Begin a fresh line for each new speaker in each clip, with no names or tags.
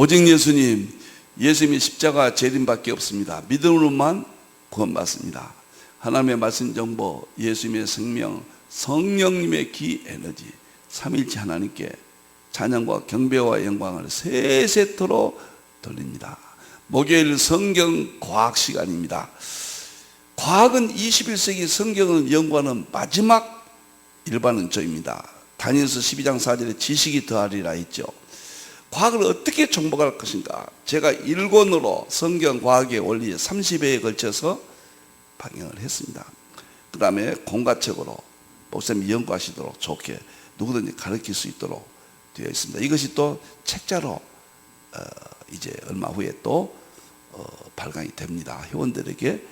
오직 예수님, 예수님의 십자가 재림밖에 없습니다. 믿음으로만 구원받습니다. 하나님의 말씀 정보, 예수님의 생명, 성령님의 기 에너지, 삼일체 하나님께 찬양과 경배와 영광을 세세토록 돌립니다. 목요일 성경 과학 시간입니다. 과학은 21세기 성경을 연구하는 마지막 일반론조입니다. 다니엘서 12장 4절에 지식이 더하리라 했죠. 과학을 어떻게 정복할 것인가? 제가 1권으로 성경 과학의 원리 30회에 걸쳐서 방영을 했습니다. 그 다음에 공과책으로 목사님이 연구하시도록 좋게 누구든지 가르칠 수 있도록 되어 있습니다. 이것이 또 책자로 이제 얼마 후에 또 발간이 됩니다. 회원들에게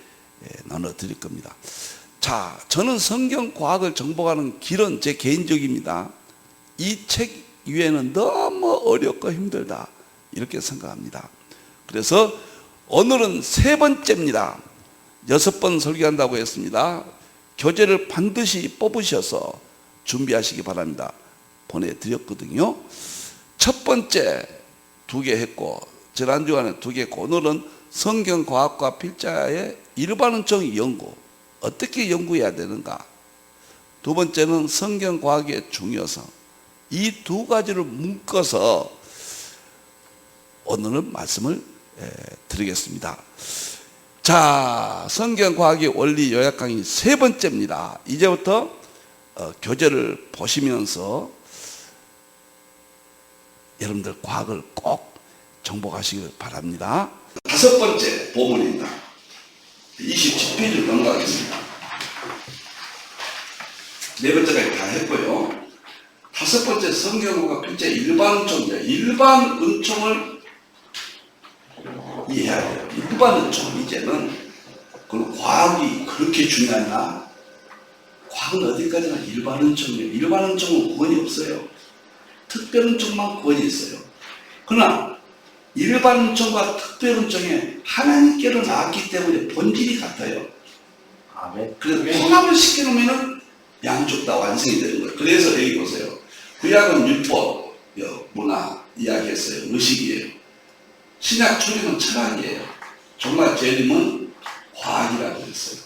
나눠드릴 겁니다. 자, 저는 성경 과학을 정복하는 길은 제 개인적입니다. 이 책 이외에는 너무 어렵고 힘들다 이렇게 생각합니다. 그래서 오늘은 세 번째입니다. 6번 설교한다고 했습니다. 교재를 반드시 뽑으셔서 준비하시기 바랍니다. 보내드렸거든요. 첫 번째 2개 했고 지난주간에 2개 했고 오늘은 성경과학과 필자의 일반론적 연구, 어떻게 연구해야 되는가. 두 번째는 성경과학의 중요성. 이 두 가지를 묶어서 오늘은 말씀을 드리겠습니다. 자, 성경과학의 원리 요약 강의 세 번째입니다. 이제부터 교재를 보시면서 여러분들 과학을 꼭 정복하시길 바랍니다. 5번째 보문입니다. 27페이지를 넘어가겠습니다. 네 번째까지 다 했고요. 5번째 성경과학 필자 일반은총이에요. 일반은총을 이해해야 돼요. 일반은총 이제는 그럼 과학이 그렇게 중요하냐? 과학은 어디까지나 일반은총이에요. 일반은총은 구원이 없어요. 특별은총만 구원이 있어요. 그러나 일반은총과 특별은총에 하나님께로 나왔기 때문에 본질이 같아요. 그래서 통합을 시켜놓으면 양쪽 다 완성이 되는 거예요. 그래서 여기 보세요. 구약은 율법, 문화 이야기했어요. 의식이에요. 신약 초림은 철학이에요. 종말 재림은 과학이라고 했어요.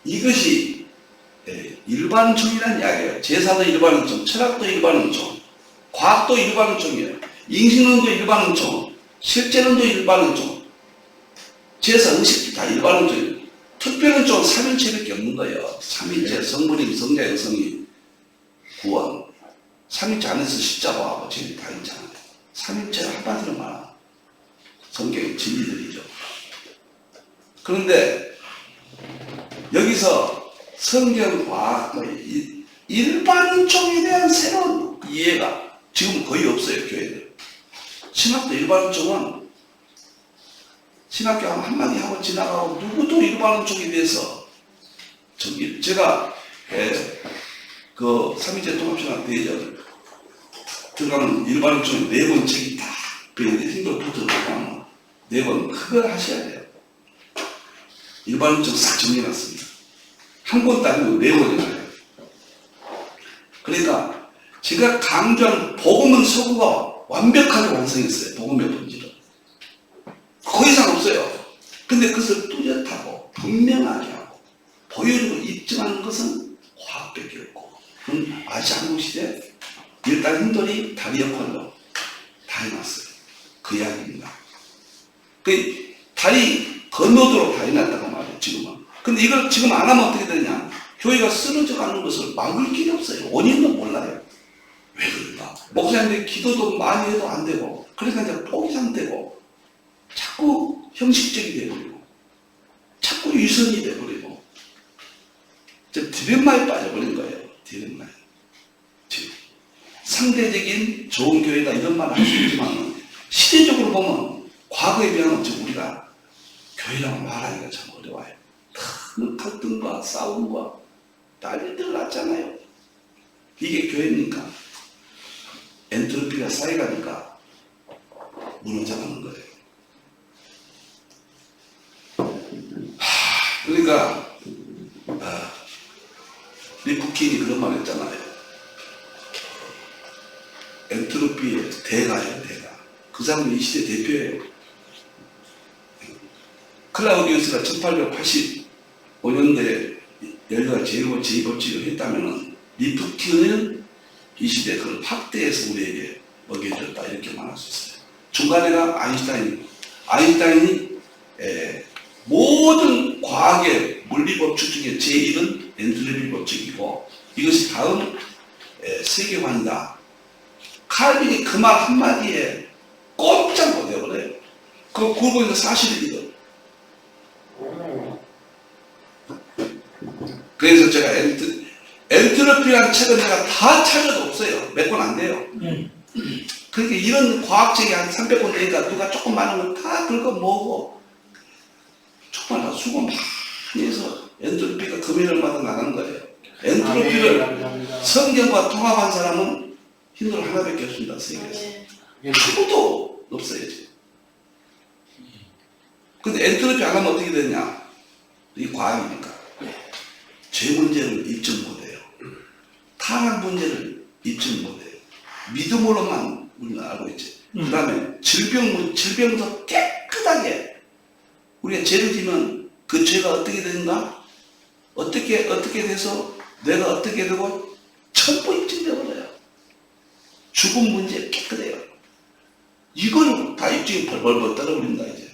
이것이 일반은총이라는 이야기예요. 제사도 일반은총, 철학도 일반은총, 과학도 일반은총이에요. 인식론도 일반은총, 실제론도 일반은총, 제사 의식도 다 일반은총이에요. 특별은총은 삼일체밖에 없는 거예요. 삼일체, 성부님, 성자, 영성이, 구원. 삼일체 안에서 십자가하고 진리 다 있잖아요. 삼일체를 한마디로 말하면 성경의 진리들이죠. 그런데 여기서 성경과 일반은총에 대한 새로운 이해가 지금 거의 없어요. 교회들. 신학도 일반은총은 신학교 한마디 하고 지나가고 누구도 일반은총에 대해서 제가 그 삼위제 통합신학 대회전 들어가면 일반은총에 4권 책이 다 힘들어 붙어들어가면 4권 그걸 하셔야 돼요. 일반은총 싹 정리해놨습니다. 한 권도 아니고 4권이나. 그러니까 제가 강조한 복음은 서구가 완벽하게 완성했어요. 복음의 본질은. 그 이상 없어요. 근데 그것을 뚜렷하고 분명하게 하고 보여주고 입증하는 것은 과학밖에 없고 그건 아시아 한국시대 일단 힘들이 다리 역할로 다 해놨어요. 그 이야기입니다. 그 다리 건너도록 다 해놨다고 말이에요. 지금은. 근데 이걸 지금 안 하면 어떻게 되냐? 교회가 쓰러져 가는 것을 막을 길이 없어요. 원인도 몰라요. 왜 그럴까? 목사님들 기도도 많이 해도 안 되고 그러니까 이제 포기 상태고 자꾸 형식적이 되어버리고 자꾸 위선이 되어버리고 디lem마에 빠져버린 거예요. 디lem마에. 상대적인 좋은 교회다 이런 말을 할 수 있지만 시대적으로 보면 과거에 비하면 지금 우리가 교회라고 말하기가 참 어려워요. 큰 갈등과 싸움과 난리들 났잖아요. 이게 교회입니까? 엔트로피가 쌓여가니까 무너져가는 거예요. 그러니까 리프킨이 그런 말 했잖아요. 엔트로피의 대가예요, 대가. 그 그 사람은 이 시대 대표예요. 클라우디우스가 1885년도에 열가 제2법칙을 했다면은 리프티는 이 시대 그걸 확대해서 우리에게 먹여줬다 이렇게 말할 수 있어요. 중간에가 아인슈타인이 모든 과학의 물리 법칙 중에 제1은 엔트로피 법칙이고 이것이 다음 세계관이다. 칼빈이 그 말 한마디에 꼼짝 못해버려요. 그거 보니까 사실이거든. 그래서 제가 엔트로피라는 책은 제가 다 찾아도 없어요. 몇 권 안 돼요. 그러니까 이런 과학책이 한 300권 되니까 누가 조금 많으면 다 긁어 모으고 정말 다 수고 많이 해서 엔트로피가 금일을마다 나간 거예요. 엔트로피를 성경과 통합한 사람은 힌두로 하나밖에 없습니다. 세계에서. 아무도 없어요. 근데 엔트로피 안 하면 어떻게 되냐? 이 과학이니까. 죄 문제를 입증 못해요. 타락 문제를 입증 못해요. 믿음으로만 우리는 알고 있지. 그 다음에 질병도 깨끗하게 우리가 죄를 지면 그 죄가 어떻게 되는가? 어떻게 돼서 내가 어떻게 되고 전부 입증되어버려요. 죽음 문제 깨끗해요. 이걸 다 입증이 벌벌벌 떨어버린다 이제.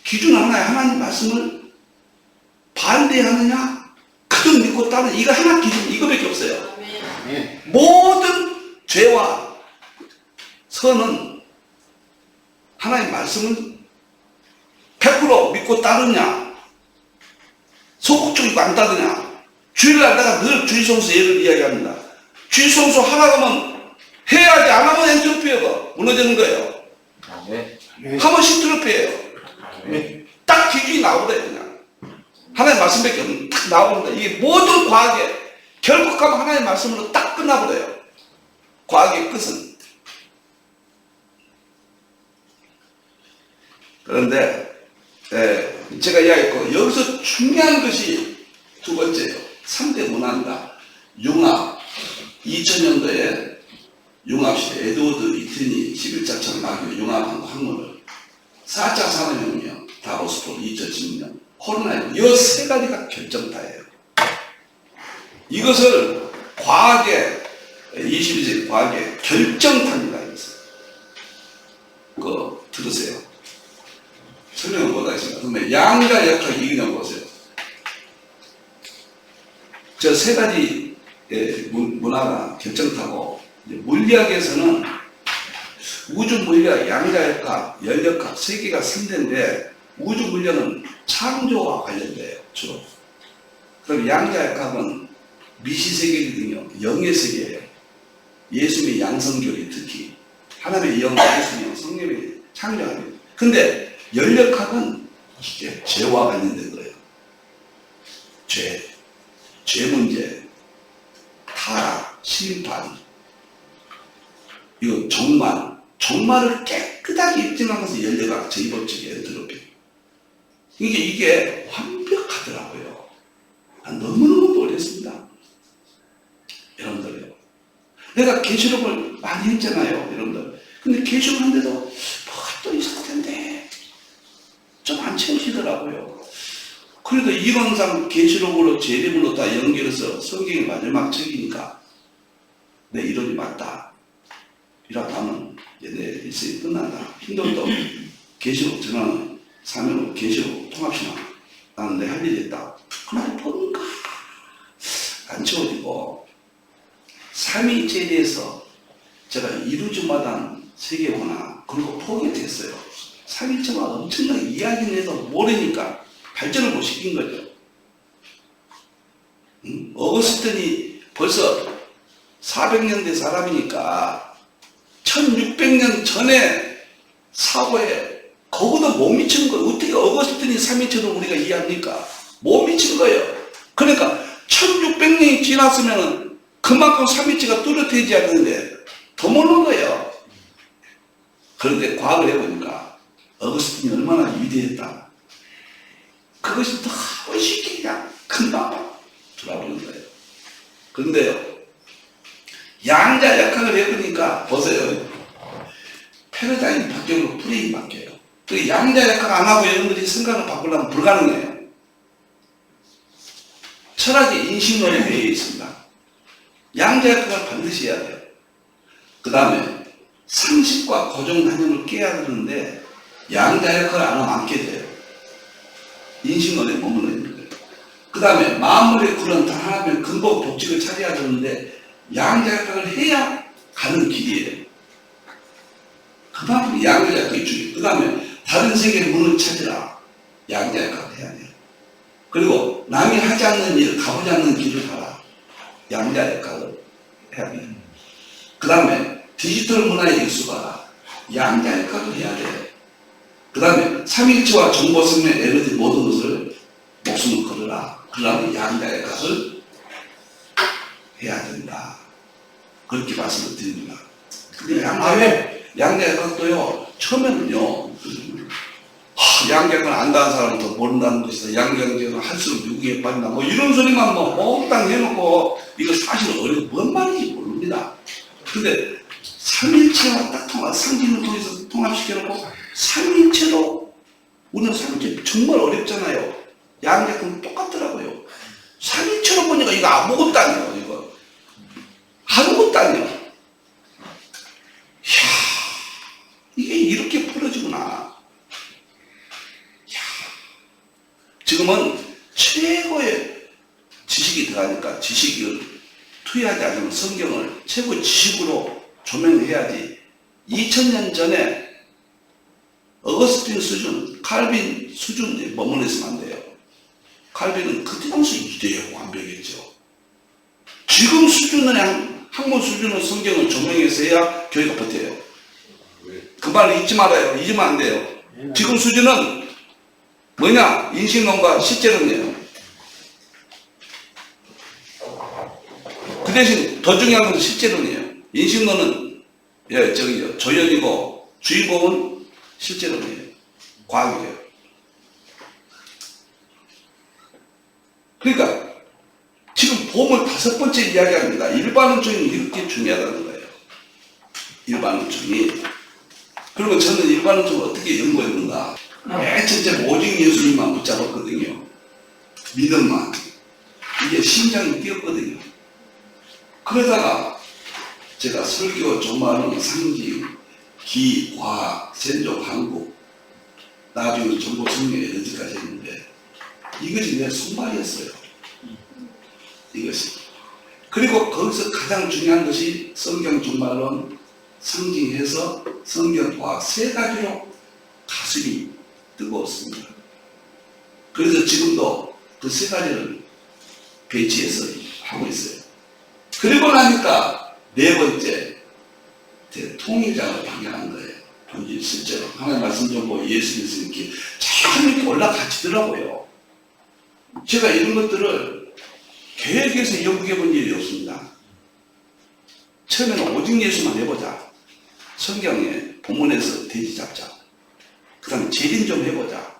기준 하나에 하나님 말씀을 반대하느냐? 그들 믿고 따르는 이거 하나 기준 이거밖에 없어요. 모든 죄와 선은 하나님 말씀은 100% 믿고 따르냐? 소극적이고 안 따르냐? 주일날 내가 늘 주일성수 예를 이야기합니다. 주일성수 하나가면 해야지 안 하면 엔트로피가 무너지는 거예요. 하면 신트로피예요. 딱 기준이 나오더래 그냥. 하나님 말씀밖에 없는 딱 나오는데 이게 모든 과학에 결국 가면 하나님 말씀으로 딱 끝나버려요. 과학의 끝은. 그런데 제가 이야기했고 여기서 중요한 것이 두 번째예요. 3대 문화입니다. 융합. 2000년도에 융합시대 에드워드 이튼이 11차 마귀 융합한 학문을 4차 산업혁명 다보스포 2016년 코로나19 이 세 가지가 결정타예요. 이것을 과학의 21세기 과학의 결정타입니다. 이것은. 그거 들으세요. 설명을 못하겠습니다. 그러면 양자 역학 이기는 보세요. 저 세 가지 문화가 결정타고 물리학에서는 우주 물리학, 양자 역학, 열역학 세 개가 3대인데 우주 물리학은 창조와 관련돼요. 주로. 그럼 양자 역학은 미시 세계거든요. 영의 세계예요. 예수님의 양성교리 특히 하나님의 영, 예수님, 성령의 창조합니다. 근데 열역학은 이게 죄와 관련된 거예요. 죄 문제, 타락, 심판, 이거 종말을 깨끗하게 입증한 것은 열역학, 제2법칙의 엔트로피. 이게 완벽하더라고요. 너무너무 놀랐습니다. 여러분들요. 내가 계시록을 많이 했잖아요, 여러분들. 근데 계시록 하는데도 뭐가 또 있을 텐데 좀 안 채우시더라고요. 그래도 이론상 계시록으로 재림으로 다 연결해서 성경의 마지막 책이니까 내 이론이 맞다. 이라고 하면 이제 내 일생이 끝난다. 힌두도 계시록 전하는 사명으로 계시록 통합신앙 나는 내 할 일이 있다. 그날 뭔가 안 채워지고 삼위일체에 대해서 제가 이루주마다 세계관화 그리고 포기했어요. 삼위일체가 엄청나게 이야기를 해서 모르니까 발전을 못 시킨 거죠. 어거스틴이 벌써 400년대 사람이니까 1600년 전에 사고에 거기도 못 미치는 거예요. 어떻게 어거스틴이 삼위일체로 우리가 이해합니까? 못 미친 거예요. 그러니까 1600년이 지났으면 그만큼 삼위일체가 뚜렷해지지 않는데 더 모르는 거예요. 그런데 과학을 해보니까 어거스틴이 얼마나 위대했다. 그것이 더 쉽게 그냥 금방 돌아보는 거예요. 그런데요, 양자 역학을 해보니까 보세요. 패러다임 바뀌고 프레임 바뀌어요. 그 양자 역학 안 하고 여러분들이 생각을 바꾸려면 불가능해요. 철학이 인식론에 매여 있습니다. 양자 역학을 반드시 해야 돼요. 그 다음에 상식과 고정관념을 깨야 되는데 양자 역학을 안 하면 안 깨져요. 인식론에 머물러 있는 거예요. 그 다음에 만물의 굴은 단 하나면 근본 법칙을 찾아야 되는데 양자 역학을 해야 가는 길이에요. 그만큼 양자 역학이 중요해요. 그 다음에 다른 세계의 문을 찾으라. 양자 역학을 해야 돼요. 그리고 남이 하지 않는 일, 가보지 않는 길을 가라. 양자 역학을 해야 돼요. 그 다음에 디지털 문화의 일수가 양자 역학을 해야 돼요. 그 다음에 삼일체와 정보, 생명, 에너지 모든 것을 목숨을 걸어라. 그러면 양자 역학을 해야 된다. 그렇게 말씀을 드립니다. 근데 양자 역학도요, 처음에는요, 양자 역학을 안다는 사람은 더 모른다는 것이다. 양자 역학을 할수록 미국에 빠진다. 뭐 이런 소리만 뭐 몽땅 해놓고 이거 사실 뭔 말인지 모릅니다. 근데 삼일체와 딱 상징을 통해서 통합시켜놓고 삼일체로 우리는 삼일체 정말 어렵잖아요. 양자 역학은 똑같더라고요. 삼일체로 보니까 이거 아무것도 아니에요. 이거 아무것도 아니에요. 이야, 이게 이렇게 풀어지구나. 이야, 지금은 최고의 지식이 들어가니까 지식을 투여하지 않으면 성경을 최고의 지식으로 조명해야지. 2000년 전에 어거스틴 수준, 칼빈 수준에 머물러 있으면 안 돼요. 칼빈은 그때 당시 이대하고 완벽했죠. 지금 수준은 학문 수준의 성경을 조명해서 해야 교회가 버텨요. 그 말을 잊지 말아요. 잊으면 안 돼요. 지금 수준은 뭐냐? 인식론과 실제론이에요. 그 대신 더 중요한 건 실제론이에요. 인식론은 조연이고 주인공은 실제론이에요. 과학이에요. 그러니까 지금 보험을 5번째 이야기합니다. 일반론증이 이렇게 중요하다는 거예요. 일반론증이. 그리고 저는 일반론증을 어떻게 연구했는가. 맨 첫째 오직 예수님만 붙잡았거든요. 믿음만. 이게 심장이 뛰었거든요. 그러다가 제가 설교, 조마론, 상징, 기, 과, 센조, 한국, 나중에 정보, 생명, 에너지까지 했는데 이것이 내 손발이었어요. 이것이. 그리고 거기서 가장 중요한 것이 성경, 종말론, 상징해서 성경, 과학 세 가지로 가슴이 뜨거웠습니다. 그래서 지금도 그 세 가지를 배치해서 하고 있어요. 그리고 나니까 네 번째 통일장을 방향한 거예요. 본질 실제로 하나님 말씀 좀 보고 예수님께서 이렇게 참 이렇게 올라가시더라고요. 제가 이런 것들을 계획해서 연구해 본 일이 없습니다. 처음에는 오직 예수만 해보자. 성경에 본문에서 돼지 잡자. 그 다음에 재림 좀 해보자.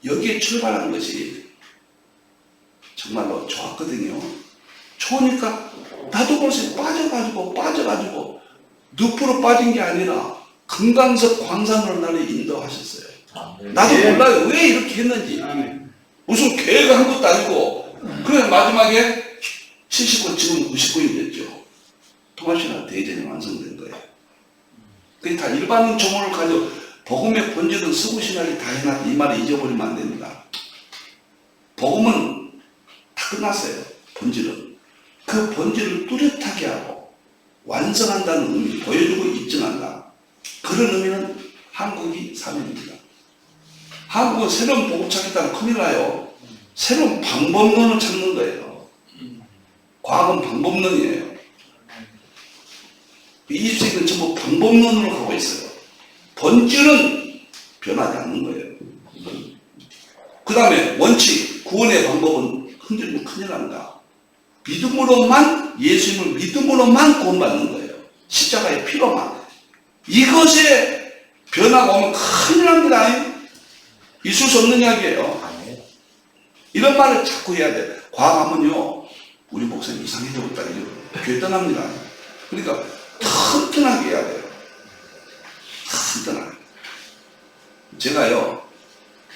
여기에 출발한 것이 정말로 좋았거든요. 좋으니까 나도 벌써 빠져가지고 늪으로 빠진 게 아니라 금강석 광산으로 나를 인도하셨어요. 나도 몰라요. 왜 이렇게 했는지. 무슨 계획을 한 것도 아니고. 그래 마지막에 79, 지금 99이 됐죠. 통합신화 대전이 완성된 거예요. 그게 다 일반인 조문을 가지고 복음의 본질은 서구신학이 다 해놨다. 이 말을 잊어버리면 안 됩니다. 복음은 다 끝났어요. 본질은. 그 본질을 뚜렷하게 하고 완성한다는 의미, 보여주고 입증한다. 그런 의미는 한국이 사명입니다. 한국은 새로운 복음 찾겠다면 큰일 나요. 새로운 방법론을 찾는 거예요. 과학은 방법론이에요. 20세기는 전부 방법론으로 가고 있어요. 본질은 변하지 않는 거예요. 그 다음에 원칙, 구원의 방법은 흔들리면 큰일 납니다. 믿음으로만, 예수님을 믿음으로만 구원받는 거예요. 십자가의 피로만. 이것에 변화가 오면 큰일 납니다. 있을 수 없는 이야기예요. 이런 말을 자꾸 해야 돼. 과학하면요, 우리 목사님 이상해지고 있다. 교회 떠납니다. 그러니까 튼튼하게 해야 돼요. 쓰더라. 제가요,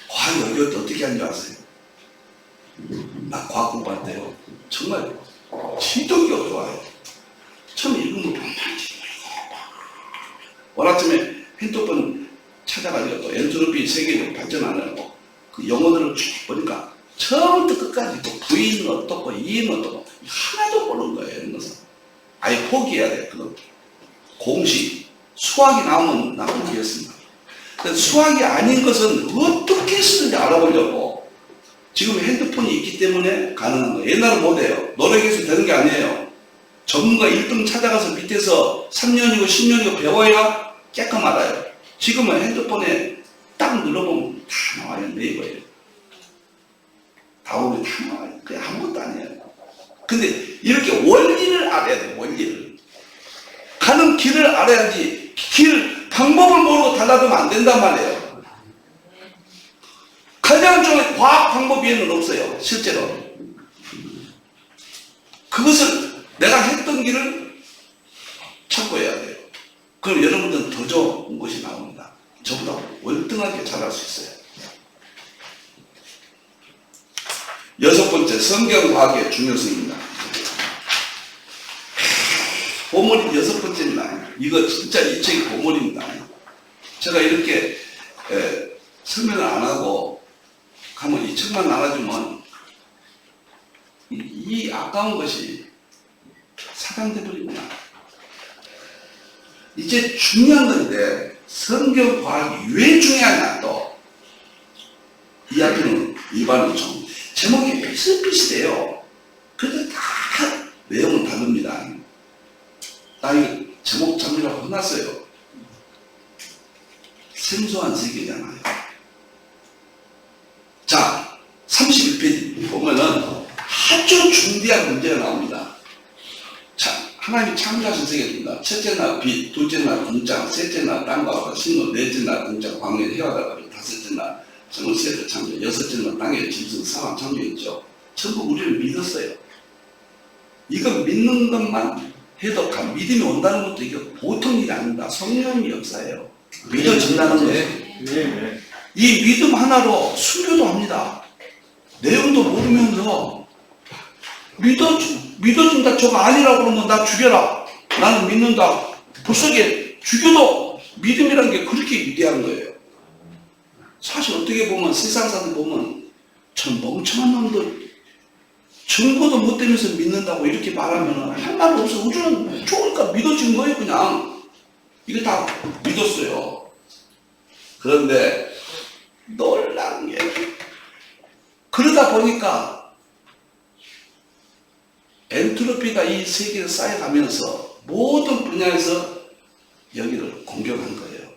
과학 연구할 때 어떻게 하는 줄 아세요? 나 과학 공부할 때요, 정말 진동이 어려워요. 처음에 읽으면 뭔말인지 모르고, 원아침에 핸드폰 찾아가지고 또 엔트로피 세계를 발전하려고 그 영어들을 쭉 보니까 처음부터 끝까지 또 V는 어떻고 E는 어떻고 하나도 모르는 거예요. 이런 것은 아예 포기해야 돼요. 그런 공식 수학이 나오면 나는 모르겠습니다. 수학이 아닌 것은 어떻게 쓰는지 알아보려고 지금 핸드폰이 있기 때문에 가능한 거예요. 옛날은 못해요. 노력해서 되는 게 아니에요. 전문가 1등 찾아가서 밑에서 3년이고 10년이고 배워야 깨끔 알아요. 지금은 핸드폰에 딱 눌러보면 다 나와요. 네이버에. 다오면 다 나와요. 그게 아무것도 아니에요. 근데 이렇게 원리를 알아야 돼요. 원리를. 가는 길을 알아야지 방법을 모르고 달라두면 안 된단 말이에요. 가장 좋은 과학 방법 외에는 없어요. 실제로. 그것을 내가 했던 길을 참고해야 돼요. 그럼 여러분들은 더 좋은 것이 나옵니다. 저보다 월등하게 잘할 수 있어요. 6번째, 성경과학의 중요성입니다. 보물이 6번째입니다. 이거 진짜 이 책이 보물입니다. 제가 이렇게 설명을 안 하고 가면 이 책만 나눠주면 이 아까운 것이 사장돼 버립니다. 이제 중요한 건데 성경 과학이 왜 중요하냐 또 이 앞에는 일반은총 제목이 비슷비슷해요. 그래도 다 내용은 다릅니다. 나 이 제목 잡느라고 혼났어요. 생소한 세계잖아요. 자, 31페이지 보면은 아주 중대한 문제가 나옵니다. 자, 하나님이 창조하신 세계입니다. 첫째 날 빛, 둘째 날 공장, 셋째 날 땅과 바다, 식물, 넷째 날 공장, 광야, 해와 달과 다섯째 날 정말 세대 창조, 여섯째 날 땅의 짐승, 사람 창조했죠. 전부 우리를 믿었어요. 이거 믿는 것만 해도 믿음이 온다는 것도 이게 보통 일이 아닙니다. 성령의 역사예요. 믿어진다는 거예요. 이 믿음 하나로 순교도 합니다. 내용도 모르면서 믿어준다 저거 아니라고 그러면 나 죽여라. 나는 믿는다. 불쌍하게 죽여도 믿음이라는 게 그렇게 위대한 거예요. 사실 어떻게 보면 세상 사람 보면 참 멍청한 놈들 증거도 못 되면서 믿는다고 이렇게 말하면 할 말 없어. 우주는 좋으니까 믿어진 거예요. 그냥 이거 다 믿었어요. 그런데 놀란 게 그러다 보니까 엔트로피가 이 세계에 쌓여가면서 모든 분야에서 여기를 공격한 거예요.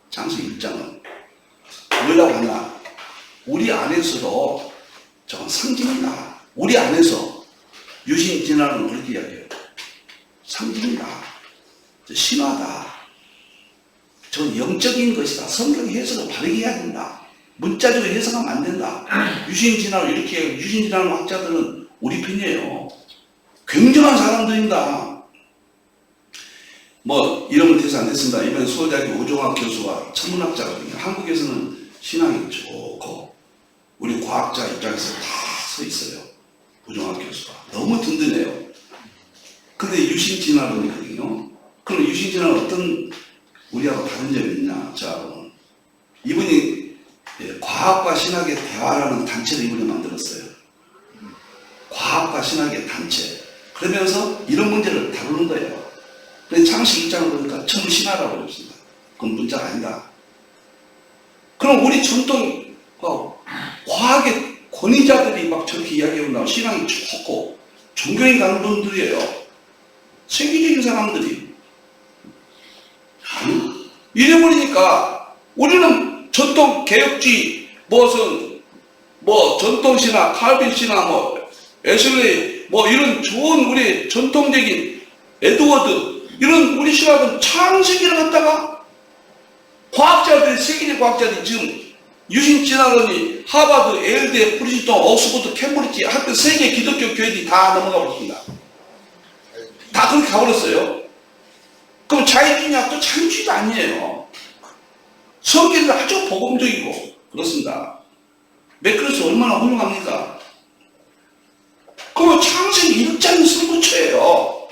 장세기 1장은 뭐라고 하나? 우리 안에서도 저건 상징이다. 우리 안에서 유신 진화는 그렇게 이야기해요. 상징이다. 신화다. 저건 영적인 것이다. 성경 해석을 바르게 해야 된다. 문자적으로 해석하면 안 된다. 유신 진화를 이렇게 해요. 유신 진화하는 학자들은 우리 편이에요. 굉장한 사람들입니다. 뭐 이름은 대서 안 됐습니다. 이번에 서울대학교 오종학 교수가 천문학자거든요. 한국에서는 신앙이 좋고 우리 과학자 입장에서 다 서 있어요. 오종학 교수가 너무 든든해요. 근데 유신진화론이거든요. 그럼 유신진화는 어떤 우리하고 다른 점이 있냐? 자, 이분이 과학과 신학의 대화라는 단체를 이분이 만들었어요. 과학과 신학의 단체. 그러면서 이런 문제를 다루는 거예요. 근데 창세기 1장을 보니까 전부 신화라고 그랬습니다. 그건 문자가 아니다. 그럼 우리 전통 과학의 권위자들이 막 저렇게 이야기하고 신앙이 좋고 존경이 가는 분들이에요. 세계적인 사람들이. 이래버리니까 우리는 전통 개혁주의 전통신화, 칼빈신화, 에슬레이 이런 좋은 우리 전통적인 에드워드 이런 우리 신학은 창세기를 갖다가 과학자들이 세계적 과학자들이 지금 유신진화론이 하버드, 에일대, 프리스톤, 옥스퍼드, 캠브리지 학교 세계 기독교 교회들이 다 넘어가 버렸습니다. 다 그렇게 가버렸어요. 그럼 자유주의학도 자유주의도 아니에요. 성경이 아주 복음적이고 그렇습니다. 매크로스 얼마나 훌륭합니까? 그거 창세기 1장 선구처예요.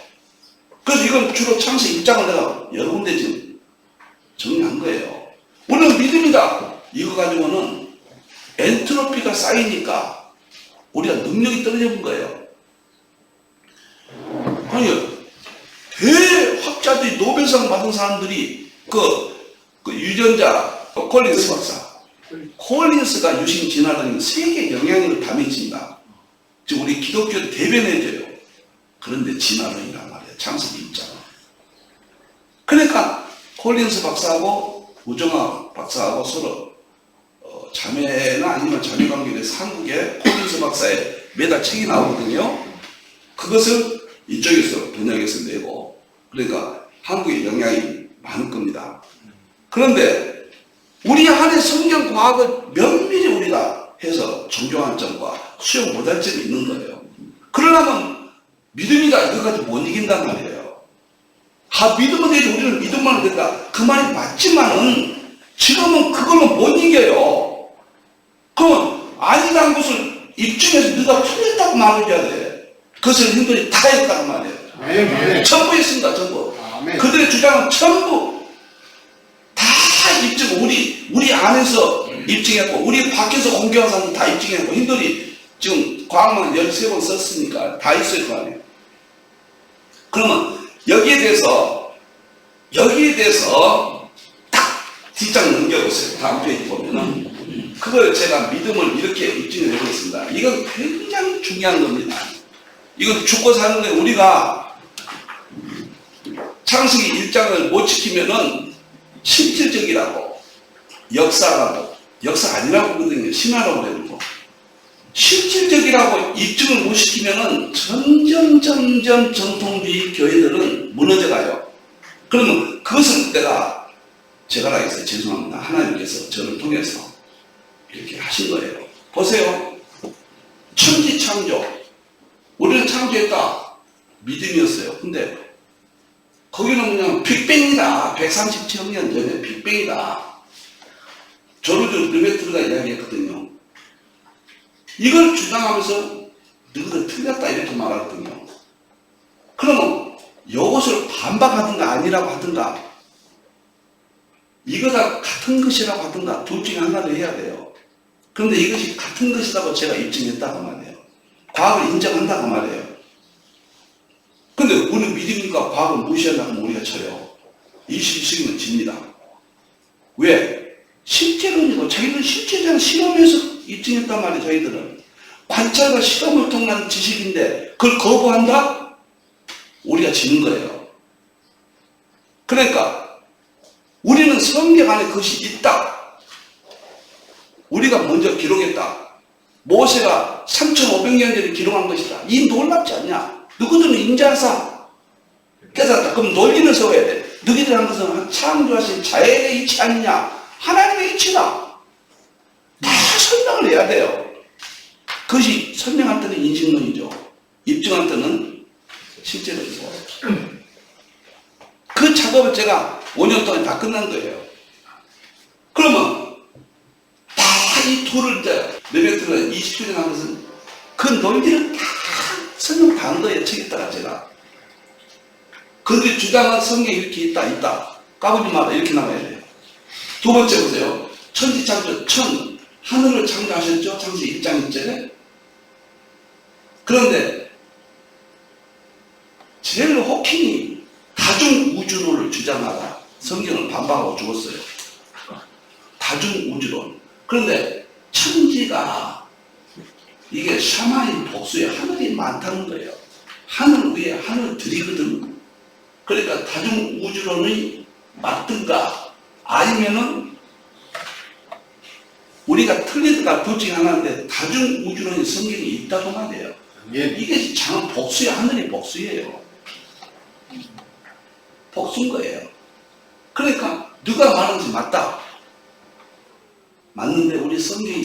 그래서 이건 주로 창세기 1장을 내가 여러 군데 지금 정리한 거예요. 우리는 믿음이다. 이거 가지고는 엔트로피가 쌓이니까 우리가 능력이 떨어져 본 거예요. 아니, 대학자들이 노벨상 받은 사람들이 그 유전자 콜린스 박사, 콜린스가 유신 진화론이 세계 영향력을 다 미친다. 지금 우리 기독교를 대변해줘요. 그런데 진화론이란 말이에요. 창세기 1장. 그러니까 콜린스 박사하고 우정아 박사하고 서로 자매나 아니면 자매관계에 대해서 한국에 콜린스 박사의 매달 책이 나오거든요. 그것을 이쪽에서 번역해서 내고, 그러니까 한국의 영향이 많을 겁니다. 그런데 우리 안에 성경 과학을 면밀히 우리가 해서 종교관점과 수용 못할 점이 있는 거예요. 그러려면 믿음이다 이거 가지고 못 이긴단 말이에요. 믿으면 되지, 우리는 믿음만 된다. 그 말이 맞지만은 지금은 그걸로 못 이겨요. 그러면 아니라는 것을 입증해서 네가 틀렸다고 말해줘야 돼. 그것을 hin들이 다 했다는 말이에요.
아멘.
전부 했습니다. 전부.
아멘.
그들의 주장은 전부 다 입증, 우리 안에서 입증했고, 우리 밖에서 공개한 사람도 다 입증했고, 힌들이 지금 과학만 13번 썼으니까 다 있을 거 아니에요. 그러면 여기에 대해서 딱 뒷장 넘겨보세요. 다음 페이지 보면은. 그걸 제가 믿음을 이렇게 입증해 보겠습니다. 이건 굉장히 중요한 겁니다. 이건 죽고 사는데 우리가 창세기 1장을 못 지키면은 실질적이라고, 역사라고, 역사 아니라고 그러거든요. 신화라고 그러고. 실질적이라고 입증을 못 시키면은 점점 전통주의 교회들은 무너져가요. 그러면 그것은 제가 알겠어요. 죄송합니다. 하나님께서 저를 통해서 이렇게 하신 거예요. 보세요. 천지창조. 우리는 창조했다. 믿음이었어요. 근데 거기는 그냥 빅뱅이다. 137억 년 전에 빅뱅이다. 조르주 르메트르가 이야기했거든요. 이걸 주장하면서 너희들 틀렸다 이렇게 말하거든요. 그러면 이것을 반박하든가 아니라고 하든가 이거다 같은 것이라고 하든가 둘 중에 하나를 해야 돼요. 그런데 이것이 같은 것이라고 제가 입증했다고 말이에요. 과학을 인정한다고 말이에요. 근데 우리 믿음과 과학을 무시한다고 하면 우리가 쳐요. 21세기는 집니다. 왜? 실제론이고 자기들은 실제적인 실험에서 입증했단 말이에요. 저희들은 관찰과 실험을 통한 지식인데 그걸 거부한다? 우리가 지는 거예요. 그러니까 우리는 성경 안에 그것이 있다. 우리가 먼저 기록했다. 모세가 3,500년 전에 기록한 것이다. 이 놀랍지 않냐? 누구들은 인자하사 깨닫다. 그럼 논리를 세워야 돼. 너희들이 한 것은 창조하신 자연의 이치 아니냐? 하나님의 이치다. 다 설명을 해야 돼요. 그것이 설명할 때는 인식론이죠. 입증할 때는 실제로이죠. 그 작업을 제가 5년 동안 다 끝난 거예요. 그러면 다 이 툴을 이제 르메트르가 20주년 한 것은 그 논리를 다 설명 다 한 거예요. 책에다가 제가. 그들이 주장한 성경에 이렇게 있다. 까부지 마라. 이렇게 나와야 돼요. 두 번째 보세요. 천지창조, 하늘을 창조하셨죠? 창세기 1장 1절에. 그런데 제일 호킹이 다중우주론을 주장하다 성경을 반박하고 죽었어요. 다중우주론. 그런데 천지가 이게 샤마인 복수에 하늘이 많다는 거예요. 하늘 위에 하늘들이거든. 그러니까 다중우주론이 맞든가 아니면은 우리가 틀리든가 둘 중에 하나인데 다중우주론이 성경에 있다고 말이에요. 이게 장 복수야. 하늘이 복수예요. 복수인 거예요. 그러니까 누가 말하는지 맞다. 맞는데 우리 성경이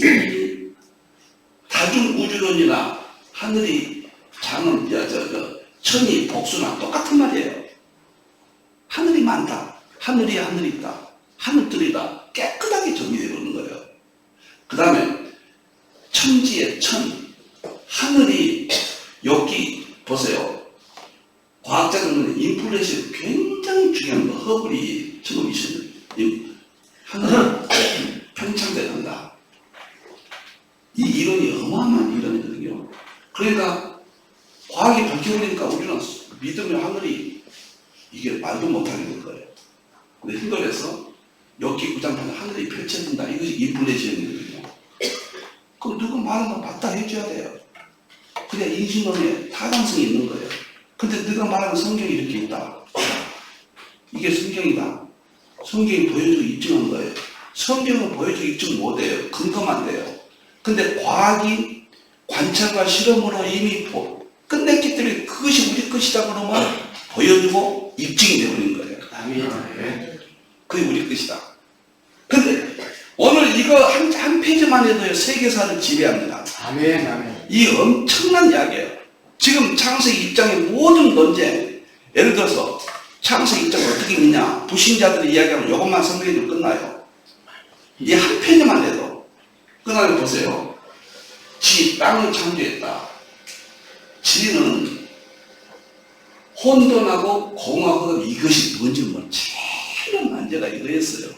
다중우주론이나 하늘이 장은 천이 복수나 똑같은 말이에요. 하늘이 많다. 하늘이 있다. 하늘들이 다 깨끗하게 정리되어 버리는 거예요. 그 다음에 천지의 천, 하늘이 여기 보세요. 과학자들은 인플레이션이 굉장히 중요한 거. 허블이 처음 이셨는데 하늘은 평창대간다. 이 이론이 어마어마한 이론이거든요. 그러니까 과학이 밝혀버리니까 우리는 믿으면 하늘이 이게 말도 못하게 된 거예요. 근데 hin도에서 여기 구장판에 하늘이 펼쳐진다. 이것이 인플레이션이거든요. 그럼 누구 말하면 맞다 해줘야 돼요. 그래야 인신론에 타당성이 있는 거예요. 근데 네가 말하는 성경이 이렇게 있다. 이게 성경이다. 성경이 보여주고 입증한 거예요. 성경은 보여주고 입증 못해요. 근거만 돼요. 근데 과학이 관찰과 실험으로 이미 끝냈기 때문에 그것이 우리 것이다 그러면 보여주고 입증이 되어버린 거예요.
아멘.
그게 우리 것이다. 근데 오늘 이거 한 페이지만 해도요, 세계사를 지배합니다.
아멘. 아멘.
이 엄청난 이야기예요. 지금 창세기 입장의 모든 논쟁, 예를 들어서 창세기 입장을 어떻게 믿냐, 불신자들이 이야기하면 이것만 설명해주면 끝나요. 이 한 페이지만 해도. 그 다음에 보세요. 지, 땅을 창조했다. 지는 혼돈하고 공하고 이것이 뭔지 뭐 제일 난제가 이거였어요.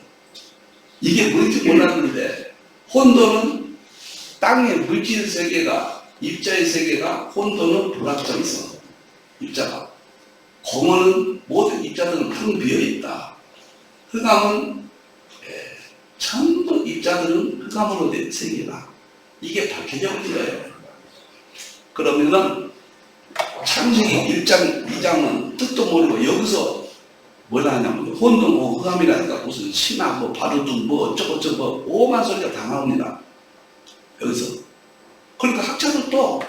이게 뭔지 몰랐는데, 혼돈은 땅의 물질 세계가, 입자의 세계가, 혼돈은 불확정이 있어. 입자가. 공허는 모든 입자들은 텅 비어있다. 흑암은 전부 입자들은 흑암으로 된 세계다. 이게 밝혀져 버린 거예요. 그러면은 창세기 1장, 2장은 뜻도 모르고 여기서 뭘 하냐면 혼돈, 흑암이라니까 무슨 신화, 뭐 바르둥, 뭐 어쩌고저쩌고 뭐 오만 소리가 다 나옵니다. 여기서. 그러니까 학자들도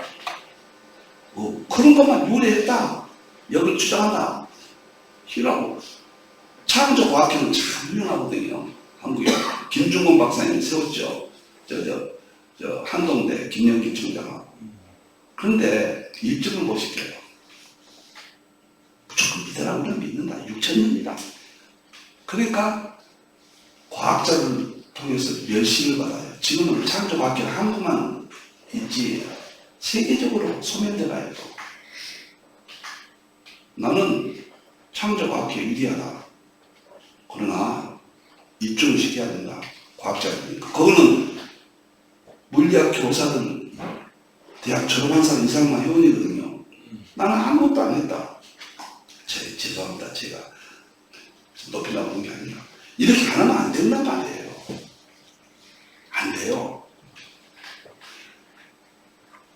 그런 것만 유래했다. 여기를 주장한다. 싫어하고. 창조과학회는 참 유명하거든요. 한국에. 김중곤 박사님이 세웠죠. 한동대 김영길 총장하고. 그런데 일정을 보실게요. 무조건 믿으라고 그냥 믿는다. 6천년이다. 그러니까 과학자를 통해서 멸시를 받아요. 지금은 창조과학회는 한국만 있지 세계적으로 소멸돼가요. 나는 창조과학회 위대하다. 그러나 입증을 시켜야 된다. 과학자들이니까. 그거는 물리학 교사들 대학 졸업한 사람 이상만 회원이거든요. 나는 아무것도 안 했다. 죄송합니다. 제가 높이려고 한 게 아니라. 이렇게 안 하면 안 된단 말이에요. 안 돼요.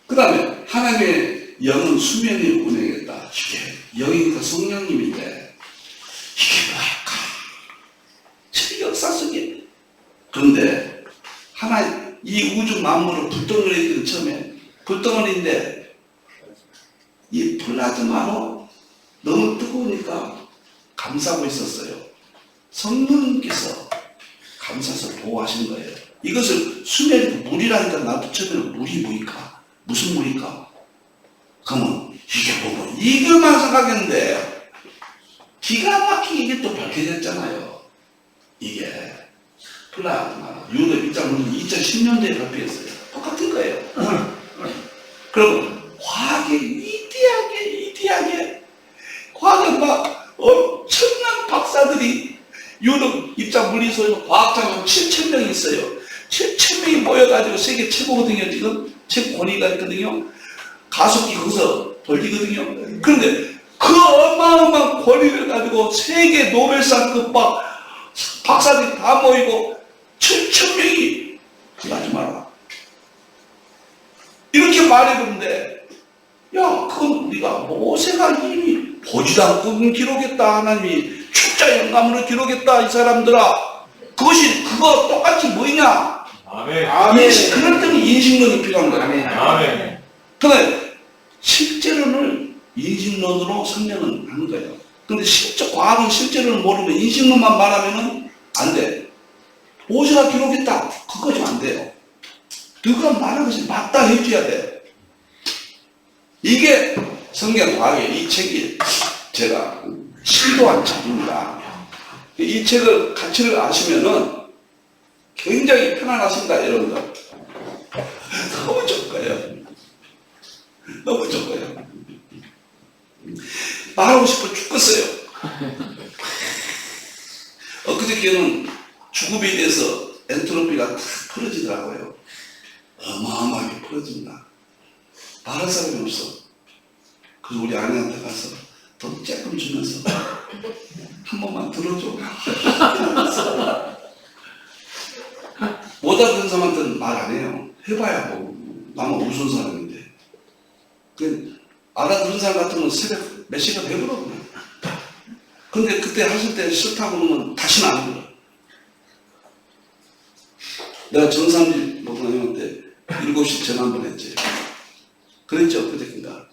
그 다음에 하나님의 영은 수면에 운행했다. 이게 영이니까 성령님인데 이게 뭐할까? 제 역사 속에. 그런데 하나 이 우주 만물을 불덩어리를 처음에 불덩어리인데 이 플라즈마로 너무 뜨거우니까 감싸고 있었어요. 성령님께서 감싸서 보호하신 거예요. 이것을 수면이 물이라니까 나도 처음에는 물이 뭐일까? 무슨 물일까? 그러면 이게 뭐고? 이것만 생각했는데 기가 막히게 이게 또 밝혀졌잖아요. 이게 플라즈마 유도 입장문은 2010년도에 발표했어요. 똑같은 거예요. 그럼 과학의 위대하게 과학에 막 엄청난 박사들이 유독 입장 물리소에는 과학자가 7,000명이 있어요. 7,000명이 모여가지고 세계 최고거든요. 지금 최고권위가 있거든요. 가속기 거기서 벌리거든요. 그런데 그 어마어마한 권위를 가지고 세계 노벨상급 박사들이 다 모이고 7,000명이 하지 마라. 이렇게 말해보는데 야, 그건 우리가 모세가 이미 보지도 않고 기록했다. 하나님이 축자 영감으로 기록했다. 이 사람들아. 그거 똑같이 뭐냐?
아멘.
그럴 때는 인식론이 필요한 거야.
아멘.
근데 실제로는 인식론으로 설명은 하는 거예요. 근데 실제 과학은 실제로는 모르고 인식론만 말하면은 안 돼. 모세가 기록했다. 그거 좀 안 돼요. 누가 말하는 것이 맞다 해줘야 돼. 이게 성경 과학의 이 책이 제가 시도한 책입니다. 이 책을 가치를 아시면은 굉장히 편안하십니다, 여러분들. 너무 좋고요. 너무 좋고요. 말하고 싶어 죽겠어요. 엊그저께는 주급에 대해서 엔트로피가 다 풀어지더라고요. 어마어마하게 풀어집니다. 말할 사람이 없어. 그래서 우리 아내한테 가서 돈 조금 주면서 한 번만 들어줘. 못 알아듣는 사람한테는 말 안 해요. 해봐야 뭐 나만 우스운 사람인데. 그 알아듣는 사람 같으면 새벽 몇 시간 해보라 그래. 근데 그때 하실 때 싫다고 그러면 다시는 안 들어. 내가 정상지 목사님한테 7시 전화 한 번 했지. 그랬죠, 그저께인가.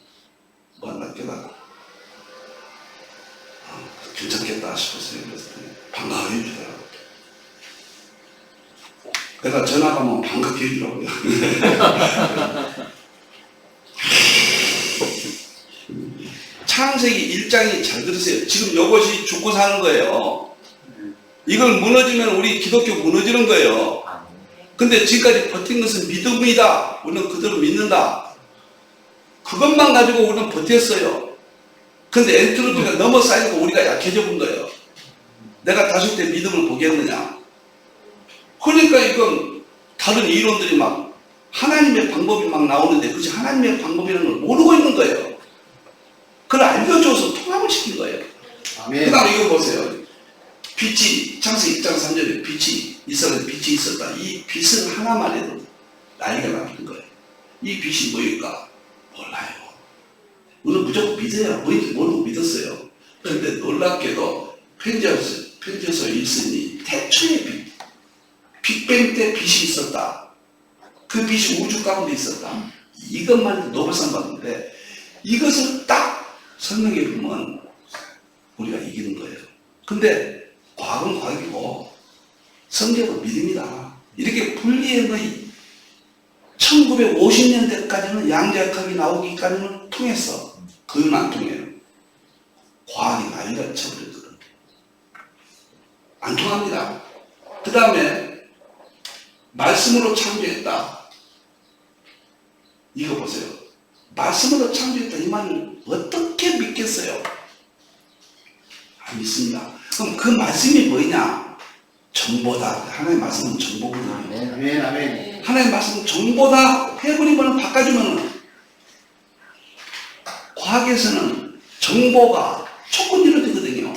뭐 하나 깨달아. 괜찮겠다 싶었어요. 그래서 반가워해 주더라고요. 내가 전화 가면 반갑게 해주라고요. 창세기 1장이 잘 들으세요. 지금 이것이 죽고 사는 거예요. 이걸 무너지면 우리 기독교 무너지는 거예요. 근데 지금까지 버틴 것은 믿음이다. 우리는 그대로 믿는다. 그것만 가지고 우리는 버텼어요. 근데 엔트로피가 너무 쌓이고 우리가 약해져 본 거예요. 내가 다시 때 믿음을 보겠느냐. 그러니까 이건 다른 이론들이 막 하나님의 방법이 막 나오는데 그것이 하나님의 방법이라는 걸 모르고 있는 거예요. 그걸 알려줘서 통합을 시킨 거예요. 그 다음에 이거 보세요. 빛이 창세기 1장 3절에 빛이 이스라엘에 빛이 있었다. 이 빛은 하나만 해도 난리가 나는 거예요. 이 빛이 뭐일까? 몰라요. 우리는 무조건 믿어야 모르고 믿었어요. 그런데 놀랍게도 편지에서 읽으니 태초의 빛, 빅뱅 때 빛이 있었다. 그 빛이 우주 가운데 있었다. 이것만 해도 노벨상 받는데 이것을 딱 설명해 보면 우리가 이기는 거예요. 근데 과학은 과학이고 성경은 믿음이다. 이렇게 분리해서 1950년대까지는 양자역학이 나오기까지는 통했어. 그건 안 통해요. 과학이 난리가 쳐버렸거든. 안 통합니다. 그 다음에 말씀으로 창조했다. 이거 보세요. 말씀으로 창조했다. 이 말을 어떻게 믿겠어요? 안 믿습니다. 그럼 그 말씀이 뭐냐? 정보다. 하나님의 말씀은 정보거든요.
아멘, 아멘.
하나님의 말씀은 정보다 해버리면 바꿔주면 과학에서는 정보가 조건이로 되거든요.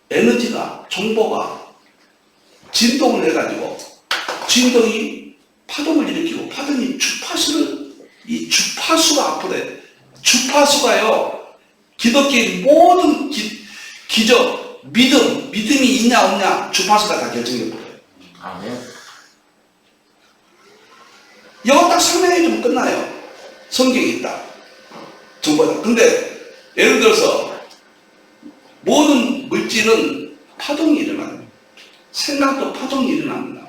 에너지가, 정보가 진동을 해가지고 진동이 파동을 일으키고 파동이 주파수를 이 주파수가 앞으로 주파수가요. 기독교의 모든 기적, 믿음이 있냐 없냐 주파수가 다 결정해버려요.
아멘.
이거 딱 설명해주면 끝나요. 성경이 있다. 정보다. 근데 예를 들어서 모든 물질은 파동이 일어나요. 생각도 파동이 일어납니다.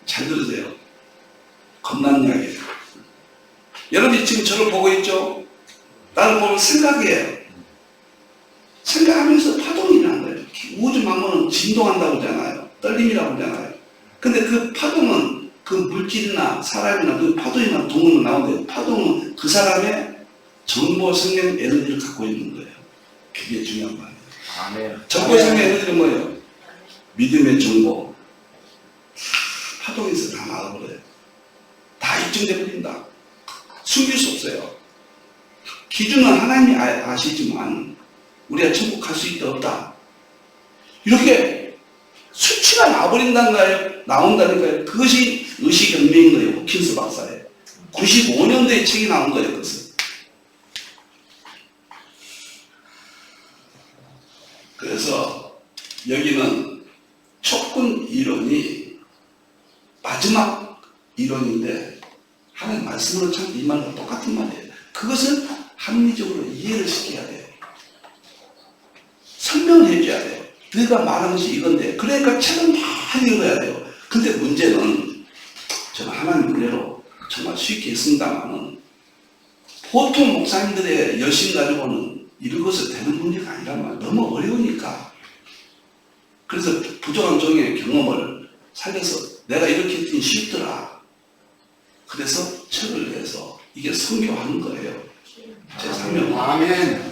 잘 들으세요. 겁나는 이야기예요. 여러분이 지금 저를 보고 있죠? 나를 보면 생각이에요. 생각하면서 파동이 일어나는 거예요. 우주 만물은 진동한다고 하잖아요. 떨림이라고 하잖아요. 근데 그 파동은 그 물질이나 사람이나 그 파동이나 동물은 나오는데 파동은 그 사람의 정보 성경 에너지를 갖고 있는 거예요. 그게 중요한 거예요.
아멘.
정보 성경 에너지는 뭐예요? 믿음의 정보. 파동에서 다 나와버려요. 다 입증돼 버린다. 숨길 수 없어요. 기준은 하나님이 아시지만 우리가 천국 갈 수 있다 없다. 이렇게 수치가 나온다니까요. 그것이 의식혁명인 거예요. 호킨스 박사의. 95년도에 책이 나온 거예요. 그것은. 그래서 여기는 촉군 이론이 마지막 이론인데 하나님 말씀으로 참 이 말과 똑같은 말이에요. 그것을 합리적으로 이해를 시켜야 돼요. 설명을 해줘야 돼요. 네가 말한 것이 이건데 그러니까 책은 다 읽어야 돼요. 근데 문제는 저는 하나님 은혜로 정말 쉽게 했습니다만은 보통 목사님들의 열심 가지고는 이런 것을 되는 문제가 아니란 말이에요. 너무 어려우니까. 그래서 부족한 종의 경험을 살려서 내가 이렇게 했더니 쉽더라. 그래서 책을 내서 이게 선교하는 거예요. 제 사명.
아멘.